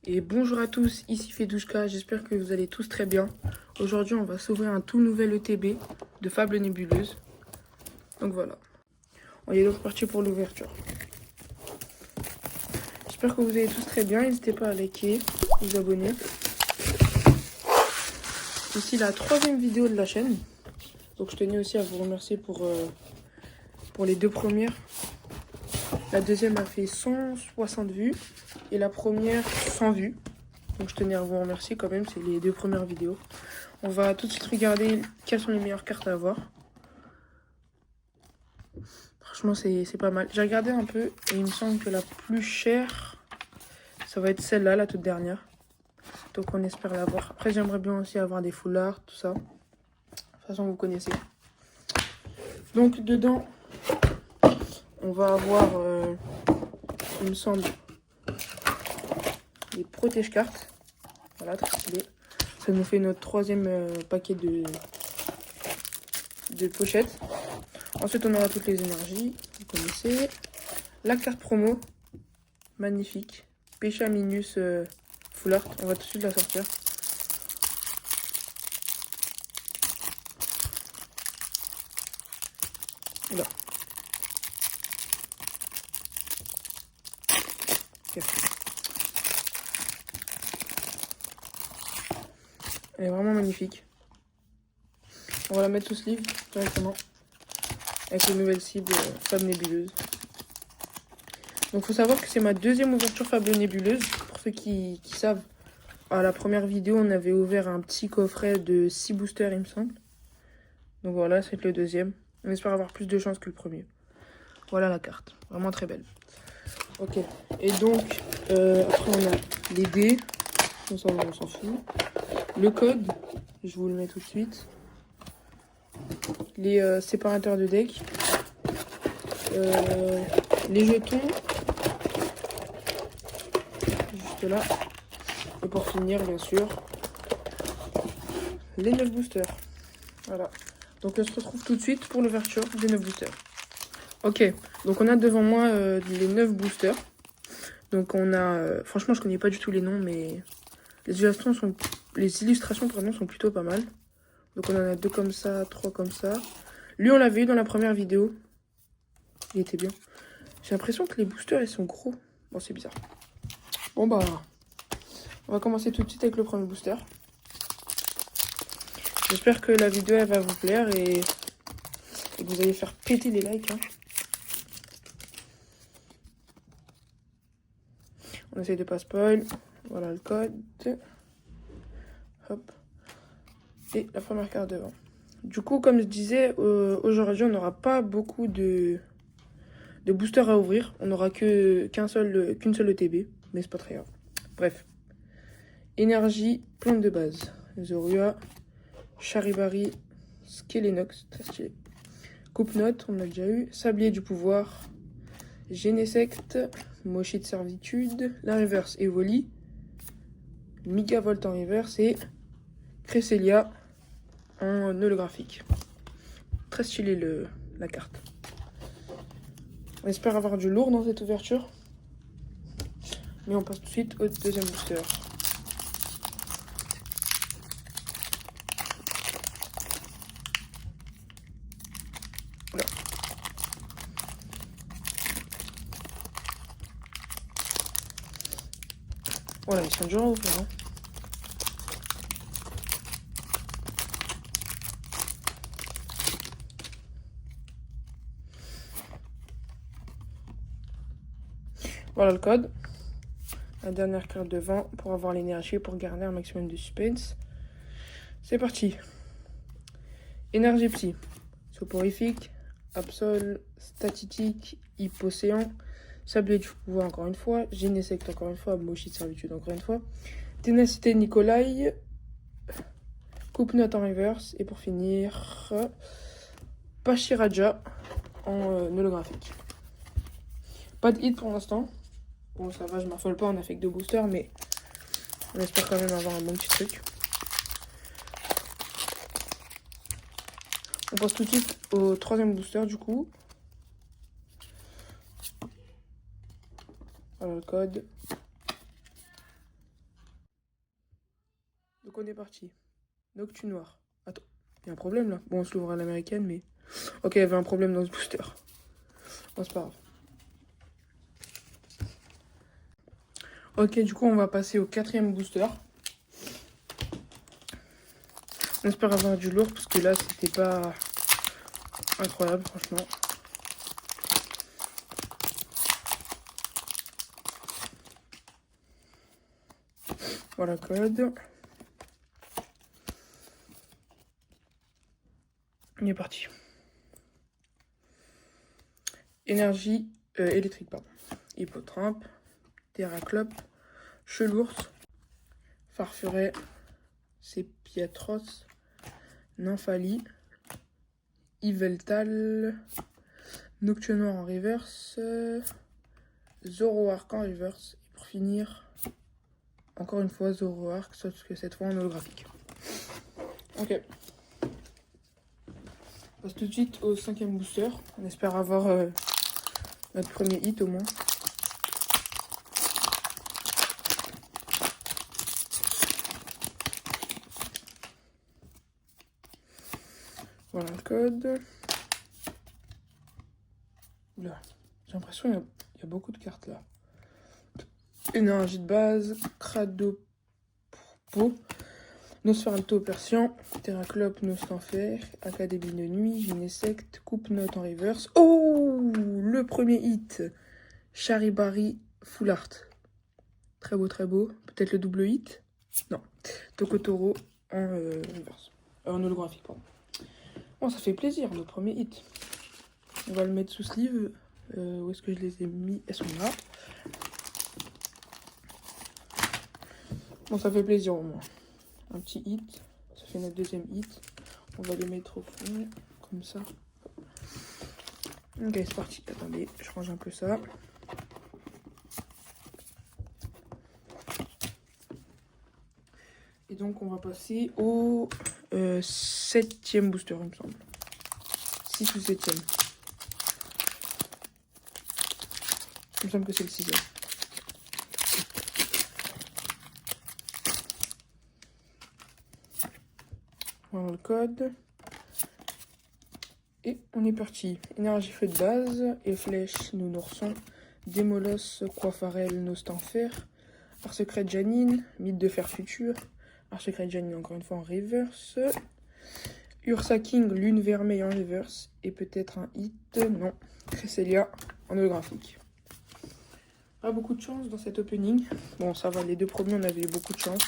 Et bonjour à tous, ici Fedouchka, j'espère que vous allez tous très bien. Aujourd'hui on va s'ouvrir un tout nouvel ETB de Fable Nébuleuse. Donc voilà, on est donc parti pour l'ouverture. J'espère que vous allez tous très bien, n'hésitez pas à liker, vous abonner. Ici la troisième vidéo de la chaîne. Donc je tenais aussi à vous remercier pour les deux premières. La deuxième a fait 160 vues et la première 100 vues. Donc je tenais à vous remercier quand même, c'est les deux premières vidéos. On va tout de suite regarder quelles sont les meilleures cartes à avoir. Franchement c'est pas mal. J'ai regardé un peu et il me semble que la plus chère, ça va être celle-là, la toute dernière. Donc on espère l'avoir. Après j'aimerais bien aussi avoir des foulards, tout ça. De toute façon vous connaissez. Donc dedans, on va avoir, il me semble, les protège-cartes. Voilà, très stylé. Ça nous fait notre troisième paquet de pochettes. Ensuite, on aura toutes les énergies, vous connaissez. La carte promo, magnifique. Pécha Minus Full Art, on va tout de suite la sortir. Là. Okay. Elle est vraiment magnifique. On va la mettre sous sleeve directement. Avec les nouvelles cibles Fable Nébuleuse. Donc il faut savoir que c'est ma deuxième ouverture Fable Nébuleuse. Pour ceux qui savent, à la première vidéo, on avait ouvert un petit coffret de 6 boosters, il me semble. Donc voilà, c'est le deuxième. On espère avoir plus de chance que le premier. Voilà la carte, vraiment très belle. Ok, et donc, après on a les dés. Ça, on s'en fout. Le code, je vous le mets tout de suite. Les séparateurs de deck. Les jetons. Juste là. Et pour finir, bien sûr, les 9 boosters. Voilà. Donc on se retrouve tout de suite pour l'ouverture des 9 boosters. Ok, donc on a devant moi les 9 boosters. Donc on a... franchement, je connais pas du tout les noms, mais les illustrations sont plutôt pas mal. Donc on en a 2 comme ça, 3 comme ça. Lui, on l'avait eu dans la première vidéo. Il était bien. J'ai l'impression que les boosters, ils sont gros. Bon, c'est bizarre. Bon, bah... on va commencer tout de suite avec le premier booster. J'espère que la vidéo, elle va vous plaire et que vous allez faire péter les likes. Hein. On essaye de pas spoil. Voilà le code. Hop. Et la première carte devant. Du coup, comme je disais, aujourd'hui, on n'aura pas beaucoup de boosters à ouvrir. On n'aura qu'une seule ETB. Mais c'est pas très grave. Bref. Énergie, plante de base. Zorua, Charibari, Skelenox, très stylé. Coupe-note, on l'a déjà eu. Sablier du pouvoir. Genesect, Mochi de servitude, la reverse Evoli, Migavolt en reverse et Cresselia en holographique. Très stylé la carte. On espère avoir du lourd dans cette ouverture. Mais on passe tout de suite au deuxième booster. Voilà. Voilà, ils sont durs à ouvrir. Hein. Voilà le code. La dernière carte devant pour avoir l'énergie pour garder un maximum de suspense. C'est parti. Énergie psy. Soporifique. Absol. Statique. Hypocéan. Sablier du pouvoir encore une fois. Genesect encore une fois. Mochi de servitude encore une fois. Ténacité Nikolai. Coupe-note en reverse. Et pour finir, Pachiraja en holographique. Pas de hit pour l'instant. Bon, ça va, je m'affole pas, on a fait que 2 boosters, mais on espère quand même avoir un bon petit truc. On passe tout de suite au troisième booster du coup. Voilà le code. Donc on est parti. Noctu noir. Attends, il y a un problème là. Bon, on se l'ouvre à l'américaine, mais... Ok, il y avait un problème dans ce booster. Bon, c'est pas grave. Ok, du coup, on va passer au 4e booster. On espère avoir du lourd, parce que là, c'était pas incroyable, franchement. Voilà, code. On est parti. Énergie électrique, pardon. Hippotrampe, Terraclope, Chelours, Farfuret, Sepiatros, Nymphalie, Yveltal, Nocturnoir en reverse, Zoroark en reverse. Et pour finir, encore une fois Zoroark, sauf que cette fois en holographique. Ok. On passe tout de suite au 5e booster. On espère avoir notre premier hit au moins. Voilà le code. Oula, j'ai l'impression qu'il y a beaucoup de cartes là. Énergie de base, Cradopo, Nosferalto Persian, Terraclope Nostanfer, Académie de nuit, Ginesect, Coupe Note en reverse. Oh, le premier hit, Charibari Full Art. Très beau, très beau. Peut-être le double hit. Non, Tokotoro en reverse. En holographique, pardon. Bon, ça fait plaisir, le premier hit. On va le mettre sous sleeve. Où est-ce que je les ai mis? Elles sont là. Bon, ça fait plaisir au moins. Un petit hit. Ça fait notre deuxième hit. On va le mettre au fond, comme ça. Ok, c'est parti. Attendez, je range un peu ça. Et donc, on va passer au 7e booster, il me semble. 6 ou 7e. Il me semble que c'est le 6e. Voilà le code. Et on est parti. Énergie feu de base, et flèche, nous noursons, Démolos, Coiffarel, Nostanfer, Art secret Janine, Mythe de fer futur, Art secret Janine encore une fois en reverse, Ursa King, Lune vermeille en reverse, et peut-être un hit, non, Cresselia en holographique. Pas beaucoup de chance dans cet opening. Bon, ça va, les deux premiers on avait eu beaucoup de chance.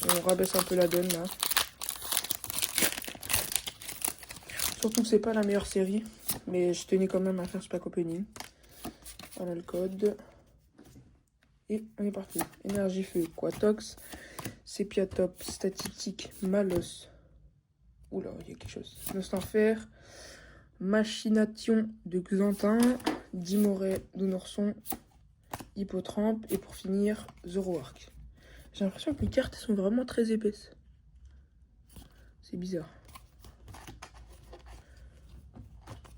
On rabaisse un peu la donne là. Surtout que c'est pas la meilleure série, mais je tenais quand même à faire ce pack opening. Voilà le code. Et on est parti. Énergie feu, Quatox, Sepiatop, Statistique, Malos. Oula, il y a quelque chose. Nostanfer, Machination de Xantin, Dimoret de Norson, Hippotrampe, et pour finir, Zoroark. J'ai l'impression que les cartes sont vraiment très épaisses. C'est bizarre.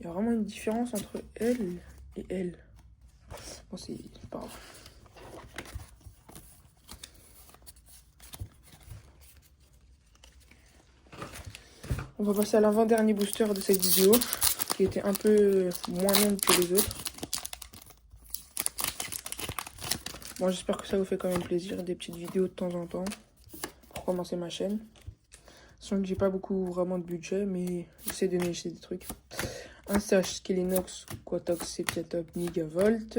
Il y a vraiment une différence entre elle et elle. Bon, c'est pas grave. On va passer à l'avant-dernier booster de cette vidéo, qui était un peu moins longue que les autres. Bon, j'espère que ça vous fait quand même plaisir, des petites vidéos de temps en temps, pour commencer ma chaîne. Sachant que j'ai pas beaucoup vraiment de budget, mais j'essaie de négliger des trucs. Un Sage, Skelenox, Quatox, Sepiatop, Migavolt,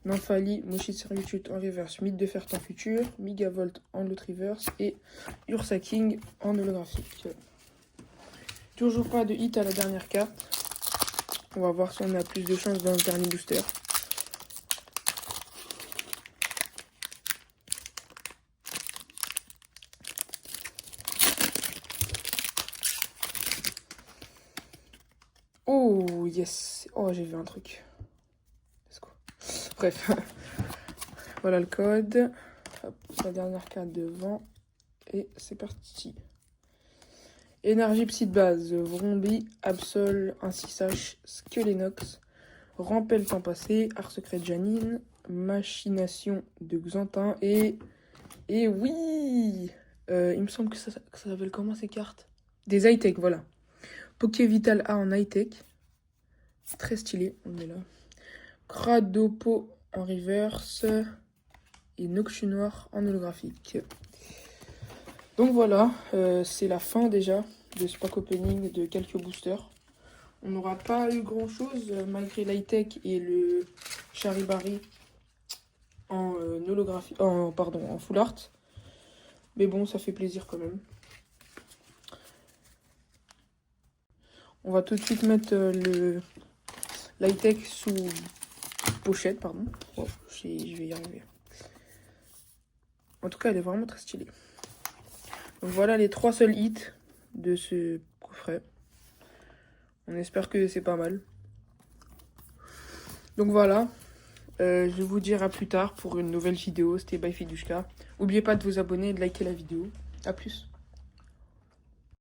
Nymphalie, Moshi de Servitude en reverse, Mythe de fer temps futur, Migavolt en l'autre reverse et Ursa King en holographique. Toujours pas de hit à la dernière carte. On va voir si on a plus de chance dans le dernier booster. Oh yes. Oh, j'ai vu un truc. Let's go. Bref. Voilà le code. Hop, la dernière carte devant. Et c'est parti. Énergie psy de base. Vrombi, Absol, 1-6H, Skelenox, Rampel temps passé, Art secret Janine, Machination de Xantin et oui, Il me semble que ça s'appelle comment ces cartes? Des high-tech, voilà. Poké Vital A en high-tech. Très stylé, on est là. Cradopo en reverse. Et Noxu Noir en holographique. Donc voilà, c'est la fin déjà de ce pack opening de quelques boosters. On n'aura pas eu grand chose malgré l'high-tech et le Charibari en holographie, en full art. Mais bon, ça fait plaisir quand même. On va tout de suite mettre l'high-tech sous pochette, pardon. Oh, je vais y arriver. En tout cas, elle est vraiment très stylée. Donc voilà les 3 seuls hits de ce coffret. On espère que c'est pas mal. Donc voilà. Je vais vous dire à plus tard pour une nouvelle vidéo. C'était by Fidushka. N'oubliez pas de vous abonner et de liker la vidéo. A plus.